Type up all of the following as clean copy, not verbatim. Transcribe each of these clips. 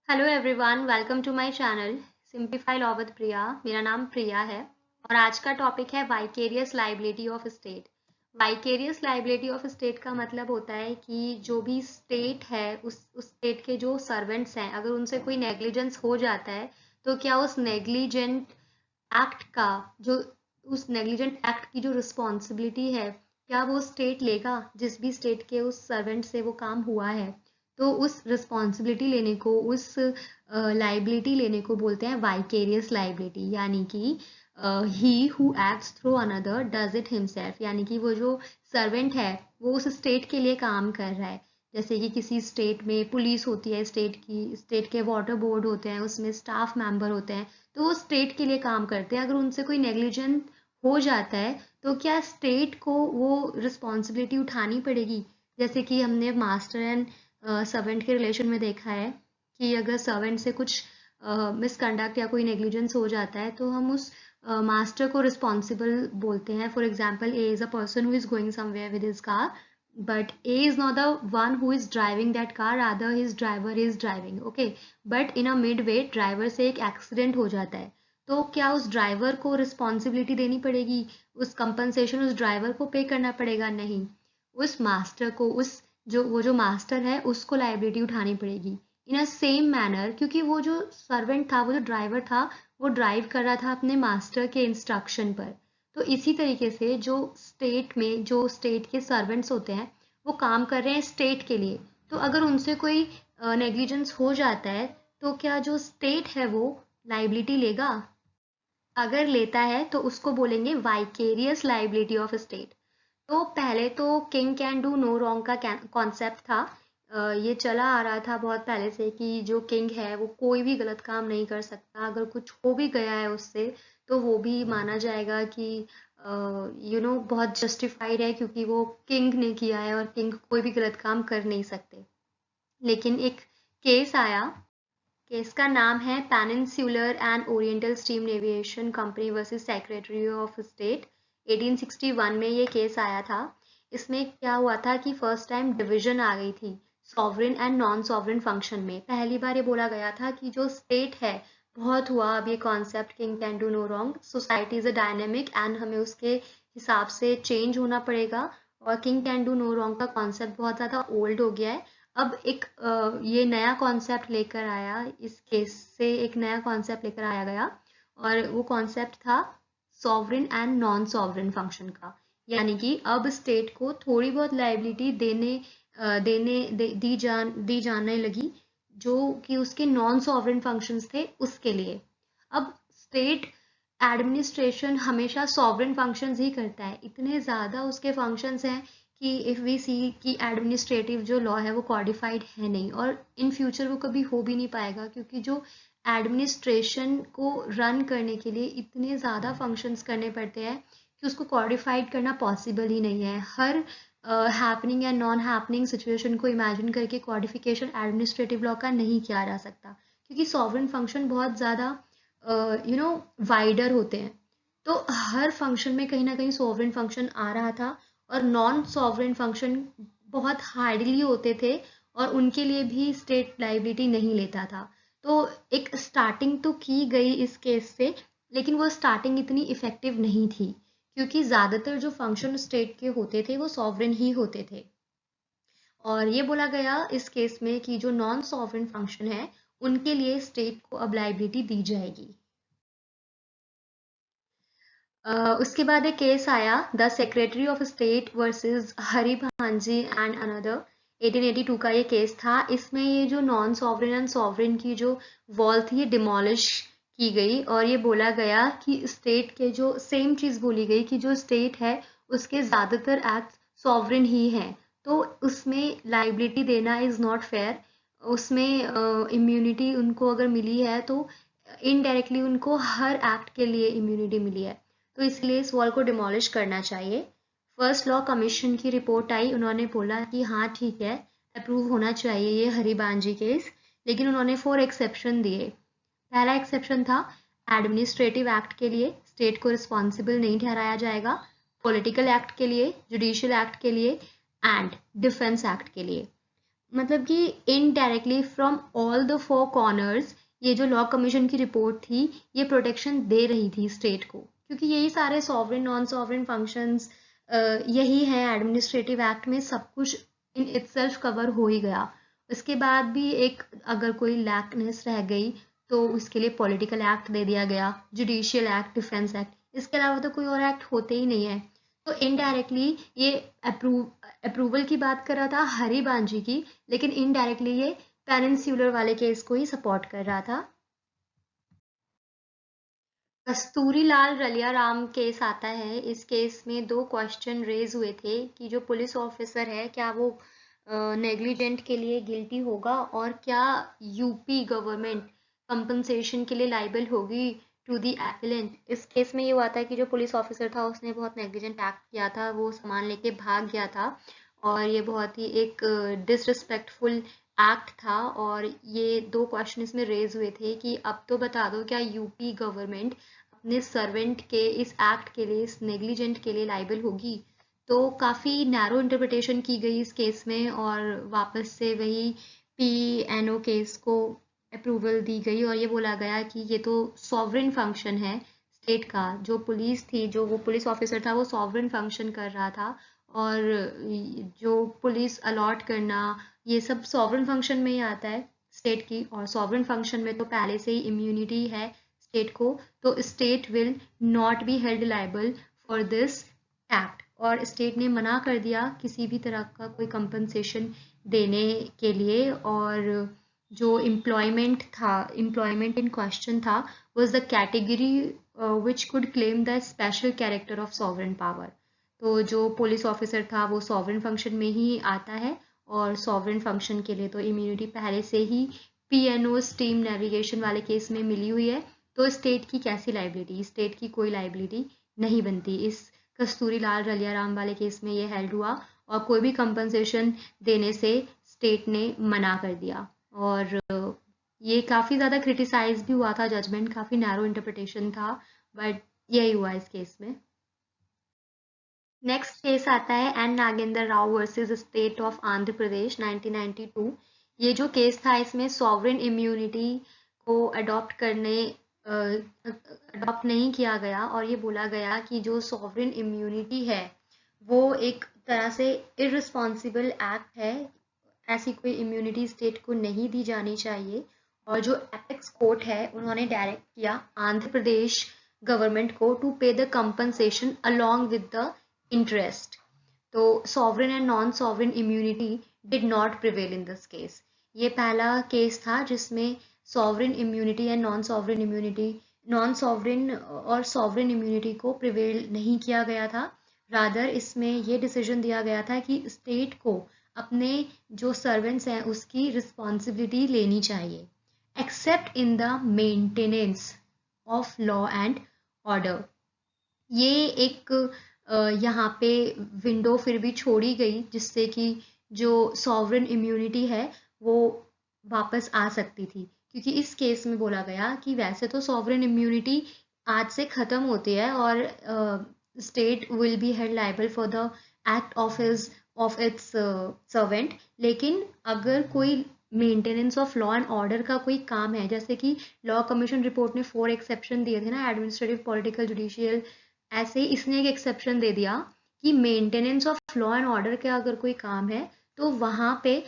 Hello everyone, welcome to my channel simplify law with Priya. मेरा नाम प्रिया है और आज का टॉपिक है vicarious liability of state. Vicarious liability of state का मतलब होता है कि जो भी स्टेट है उस स्टेट के जो सर्वेंट्स हैं, अगर उनसे कोई नेग्लिजेंस हो जाता है तो क्या उस नेग्लिजेंट एक्ट का जो उस नेग्लिजेंट एक्ट की जो रिस्पॉन्सिबिलिटी है, क्या वो स्टेट लेगा? जिस भी स्टेट के उस सर्वेंट से वो काम हुआ है, तो उस रिस्पॉन्सिबिलिटी लेने को, उस लाइबिलिटी लेने को बोलते हैं वाइकेरियस लाइबिलिटी। यानी कि he who acts through another does it himself, यानी कि वो जो सर्वेंट है वो उस स्टेट के लिए काम कर रहा है। जैसे कि किसी स्टेट में पुलिस होती है, स्टेट के वाटर बोर्ड होते हैं, उसमें स्टाफ मेंबर होते हैं, तो वो स्टेट के लिए काम करते हैं। अगर उनसे कोई नेग्लिजेंट हो जाता है तो क्या स्टेट को वो रिस्पॉन्सिबिलिटी उठानी पड़ेगी? जैसे कि हमने मास्टर एंड सर्वेंट के रिलेशन में देखा है कि अगर सर्वेंट से कुछ मिसकंडक्ट या कोई नेग्लिजेंस हो जाता है तो हम उस मास्टर को रिस्पॉन्सिबल बोलते हैं। For example, A is a person who is going somewhere with his car, but A is not the one who is driving that car, rather his driver is driving, okay? But in a midway driver से एक accident हो जाता है, तो क्या उस driver को responsibility देनी पड़ेगी? उस कंपनसेशन उस ड्राइवर को पे करना पड़ेगा? नहीं, उस मास्टर को, उस जो मास्टर है उसको लाइबिलिटी उठानी पड़ेगी। इन अ सेम मैनर, क्योंकि वो जो सर्वेंट था, वो जो ड्राइवर था, वो ड्राइव कर रहा था अपने मास्टर के इंस्ट्रक्शन पर। तो इसी तरीके से जो स्टेट के सर्वेंट्स होते हैं वो काम कर रहे हैं स्टेट के लिए। तो अगर उनसे कोई नेग्लिजेंस हो जाता है तो क्या जो स्टेट है वो लाइबिलिटी लेगा? अगर लेता है तो उसको बोलेंगे वाइकेरियस लाइबिलिटी ऑफ स्टेट। तो पहले तो king can do no wrong का कॉन्सेप्ट था। ये चला आ रहा था बहुत पहले से कि जो किंग है वो कोई भी गलत काम नहीं कर सकता। अगर कुछ हो भी गया है उससे तो वो भी माना जाएगा कि बहुत जस्टिफाइड है, क्योंकि वो किंग ने किया है और किंग कोई भी गलत काम कर नहीं सकते। लेकिन एक केस आया। केस का नाम है peninsular and oriental steam navigation company versus secretary of state. 1861 में ये केस आया था। इसमें क्या हुआ था कि फर्स्ट टाइम डिवीजन आ गई थी sovereign and non sovereign function में। पहली बार ये बोला गया था कि जो स्टेट है, बहुत हुआ अब ये concept king can do no wrong, society is a dynamic and हमें उसके हिसाब से चेंज होना पड़ेगा। और king can do no wrong का कॉन्सेप्ट बहुत ज़्यादा ओल्ड हो गया है। अब एक ये नया कॉन्सेप्ट लेकर आया, इस केस से एक नया कॉन्सेप्ट लेकर आया गया, और वो कॉन्सेप्ट था sovereign and non sovereign function का। यानी कि अब स्टेट को थोड़ी बहुत लाइबिलिटी दी जाने लगी, जो कि उसके नॉन सॉवरेन फंक्शंस थे उसके लिए। अब स्टेट एडमिनिस्ट्रेशन हमेशा सॉवरेन फंक्शंस ही करता है, इतने ज़्यादा उसके फंक्शंस हैं कि इफ़ वी सी कि एडमिनिस्ट्रेटिव जो लॉ है वो कॉडिफाइड है नहीं, और इन फ्यूचर वो कभी हो भी नहीं पाएगा, क्योंकि जो एडमिनिस्ट्रेशन को रन करने के लिए इतने ज़्यादा फंक्शंस करने पड़ते हैं कि उसको कॉडिफाइड करना पॉसिबल ही नहीं है। हर हैपनिंग या नॉन हैपनिंग सिचुएशन को इमेजिन करके कॉडिफिकेशन एडमिनिस्ट्रेटिव लॉ का नहीं किया जा सकता, क्योंकि सॉवरेन फंक्शन बहुत ज़्यादा वाइडर होते हैं। तो हर फंक्शन में कहीं ना कहीं सॉवरेन फंक्शन आ रहा था, और नॉन सॉवरेन फंक्शन बहुत हार्डली होते थे, और उनके लिए भी स्टेट लाइबिलिटी नहीं लेता था। तो एक स्टार्टिंग तो की गई इस केस से, लेकिन वो स्टार्टिंग इतनी इफेक्टिव नहीं थी, क्योंकि ज़्यादातर जो फंक्शन स्टेट के होते थे वो सॉवरेन ही होते थे। और ये बोला गया इस केस में कि जो नॉन सॉवरेन फंक्शन है उनके लिए स्टेट को अब लाइबिलिटी दी जाएगी। उसके बाद एक केस आया, the secretary of state versus Hari भांजी एंड अनदर। 1882 का ये केस था। इसमें ये जो नॉन सॉवरेन एंड सॉवरेन की जो वॉल थी ये डिमोलिश की गई, और ये बोला गया कि स्टेट के जो सेम चीज़ बोली गई कि जो स्टेट है उसके ज़्यादातर एक्ट सॉवरेन ही हैं, तो उसमें लाइबिलिटी देना इज़ नॉट फेयर। उसमें इम्यूनिटी उनको अगर मिली है तो इनडायरेक्टली उनको हर एक्ट के लिए इम्यूनिटी मिली है, तो इसलिए इस वॉल को डिमोलिश करना चाहिए। फर्स्ट लॉ कमीशन की रिपोर्ट आई, उन्होंने बोला कि हाँ ठीक है, अप्रूव होना चाहिए ये हरिबांजी केस, लेकिन उन्होंने 4 एक्सेप्शन दिए। पहला एक्सेप्शन था, एडमिनिस्ट्रेटिव एक्ट के लिए स्टेट को रिस्पॉन्सिबल नहीं ठहराया जाएगा, पॉलिटिकल एक्ट के लिए, जुडिशियल एक्ट के लिए एंड डिफेंस एक्ट के लिए। मतलब कि indirectly from all the four corners ये जो लॉ कमीशन की रिपोर्ट थी ये प्रोटेक्शन दे रही थी स्टेट को, क्योंकि यही सारे सॉवरेन नॉन सॉवरेन फंक्शंस यही है एडमिनिस्ट्रेटिव एक्ट में, सब कुछ इन इटसेल्फ कवर हो ही गया। उसके बाद भी एक अगर कोई लैकनेस रह गई तो उसके लिए पॉलिटिकल एक्ट दे दिया गया, जुडिशियल एक्ट, डिफेंस एक्ट, इसके अलावा तो कोई और एक्ट होते ही नहीं है। तो इनडायरेक्टली ये अप्रूवल की बात कर रहा था हरिबांजी की, लेकिन इनडायरेक्टली ये पेनिनसुलर वाले केस को ही सपोर्ट कर रहा था। कस्तूरी लाल रलिया राम केस आता है। इस केस में दो क्वेश्चन रेज हुए थे कि जो पुलिस ऑफिसर है क्या वो नेग्लिजेंट के लिए गिल्टी होगा और क्या यूपी गवर्नमेंट कंपनसेशन के लिए लाइबल होगी टू दी एपिलेंट। इस केस में ये हुआ था कि जो पुलिस ऑफिसर था उसने बहुत नेग्लिजेंट एक्ट किया था, वो सामान लेके भाग गया था और ये बहुत ही एक डिसरिस्पेक्टफुल एक्ट था। और ये दो क्वेश्चन इसमें रेज हुए थे कि अब तो बता दो क्या यूपी गवर्नमेंट अपने सर्वेंट के इस एक्ट के लिए, इस नेग्लिजेंट के लिए लाइबल होगी। तो काफ़ी नैरो इंटरप्रिटेशन की गई इस केस में और वापस से वही पीएनओ केस को अप्रूवल दी गई और ये बोला गया कि ये तो सॉवरेन फंक्शन है स्टेट का। जो पुलिस थी, जो वो पुलिस ऑफिसर था, वो सॉवरेन फंक्शन कर रहा था और जो पुलिस अलॉट करना ये सब सॉवरेन फंक्शन में ही आता है स्टेट की, और सॉवरेन फंक्शन में तो पहले से ही इम्यूनिटी है स्टेट को, तो state will not be held liable for this act. और स्टेट ने मना कर दिया किसी भी तरह का कोई कंपनसेशन देने के लिए। और जो एम्प्लॉयमेंट था, एम्प्लॉयमेंट इन क्वेश्चन था was the category which could claim the special character of sovereign power. तो जो पुलिस ऑफिसर था वो सॉवरेन फंक्शन में ही आता है और सॉवरेन फंक्शन के लिए तो इम्यूनिटी पहले से ही पीएनओ स्टीम नेविगेशन वाले केस में मिली हुई है। तो स्टेट की कैसी लाइबिलिटी, स्टेट की कोई लाइबिलिटी नहीं बनती। इस कस्तूरी लाल रलिया राम वाले केस में ये हेल्ड हुआ और कोई भी कंपनसेशन देने से स्टेट ने मना कर दिया। और ये काफ़ी ज़्यादा क्रिटिसाइज भी हुआ था, जजमेंट काफ़ी नैरो इंटरप्रिटेशन था, बट यही हुआ इस केस में। नेक्स्ट केस आता है N Nagendra Rao versus state of Andhra Pradesh 1992। ये जो केस था इसमें सॉवरेन इम्यूनिटी को अडॉप्ट नहीं किया गया और ये बोला गया कि जो सॉवरेन इम्यूनिटी है वो एक तरह से इररिस्पॉन्सिबल एक्ट है, ऐसी कोई इम्यूनिटी स्टेट को नहीं दी जानी चाहिए। और जो एपेक्स कोर्ट है उन्होंने डायरेक्ट किया आंध्र प्रदेश गवर्नमेंट को to pay the compensation along with the interest. तो sovereign and non sovereign immunity did not prevail in this case. ये पहला केस था जिसमें sovereign immunity and non sovereign और सॉवरेन इम्यूनिटी को प्रिवेल नहीं किया गया था। रादर इसमें ये डिसीजन दिया गया था कि स्टेट को अपने जो सर्वेंट्स हैं उसकी रिस्पॉन्सिबिलिटी लेनी चाहिए, accept in the maintenance of law and order. ये एक यहाँ पे विंडो फिर भी छोड़ी गई जिससे कि जो सॉवरेन इम्यूनिटी है वो वापस आ सकती थी, क्योंकि इस केस में बोला गया कि वैसे तो सॉवरेन इम्यूनिटी आज से ख़त्म होती है और state will be held liable for the act of its servant, लेकिन अगर कोई maintenance of law and order का कोई काम है, जैसे कि लॉ कमीशन रिपोर्ट ने 4 एक्सेप्शन दिए थे ना, एडमिनिस्ट्रेटिव, पॉलिटिकल, जुडिशियल, ऐसे ही इसने एक एक्सेप्शन दे दिया कि maintenance of law and order का अगर कोई काम है तो वहां पे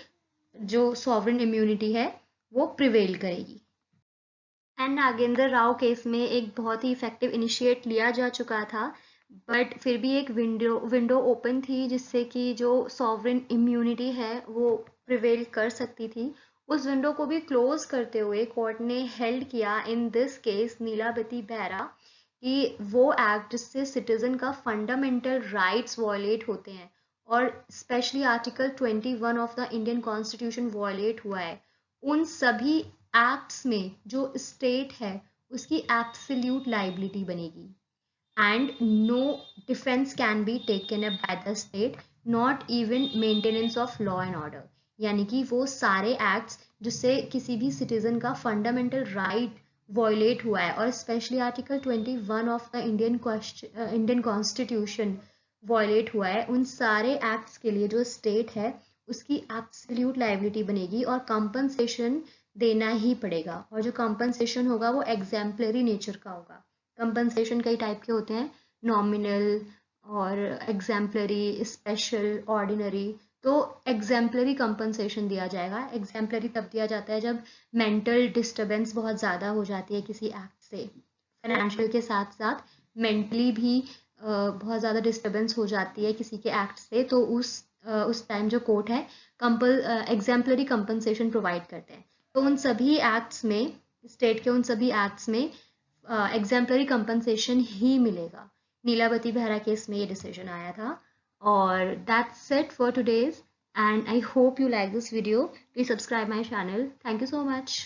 जो सॉवरेन इम्यूनिटी है वो प्रिवेल करेगी। एंड नागेंद्र राव केस में एक बहुत ही इफेक्टिव इनिशिएट लिया जा चुका था, बट फिर भी एक विंडो ओपन थी जिससे कि जो सॉवरेन इम्यूनिटी है वो प्रिवेल कर सकती थी। उस विंडो को भी क्लोज करते हुए कोर्ट ने हेल्ड किया इन दिस केस नीलावती बेहरा कि वो एक्ट जिससे सिटीजन का फंडामेंटल राइट्स वॉयलेट होते हैं और specially article 21 of the Indian constitution violate हुआ है, उन सभी एक्ट्स में जो स्टेट है उसकी एब्सोल्यूट लाइबिलिटी बनेगी and no defence can be taken up by the state, not even maintenance of law and order. यानी कि वो सारे एक्ट्स जिससे किसी भी सिटीजन का फंडामेंटल राइट वॉयलेट हुआ है और specially article 21 of the Indian constitution violate हुआ है, उन सारे एक्ट्स के लिए जो स्टेट है उसकी एब्सोल्यूट लायबिलिटी बनेगी और कंपनसेशन देना ही पड़ेगा। और जो कंपनसेशन होगा वो एग्जाम्पलरी नेचर का होगा। कंपनसेशन कई टाइप के होते हैं, नॉमिनल और एग्जाम्पलरी, स्पेशल, ऑर्डिनरी। तो एग्जाम्पलरी कंपनसेशन दिया जाएगा। एग्जाम्पलरी तब दिया जाता है जब मेंटल डिस्टर्बेंस बहुत ज़्यादा हो जाती है किसी एक्ट से, फाइनेंशियल के साथ साथ मेंटली भी बहुत ज़्यादा डिस्टर्बेंस हो जाती है किसी के एक्ट से, तो उस टाइम जो कोर्ट है एग्जाम्पलरी कंपनसेशन प्रोवाइड करते हैं। तो उन सभी एक्ट्स में, स्टेट के उन सभी एक्ट्स में एग्जाम्पलरी कंपनसेशन ही मिलेगा। नीलावती बेहरा केस में ये डिसीजन आया था। और that's it for today's, and I hope you like this video. Please subscribe my channel. Thank you so much.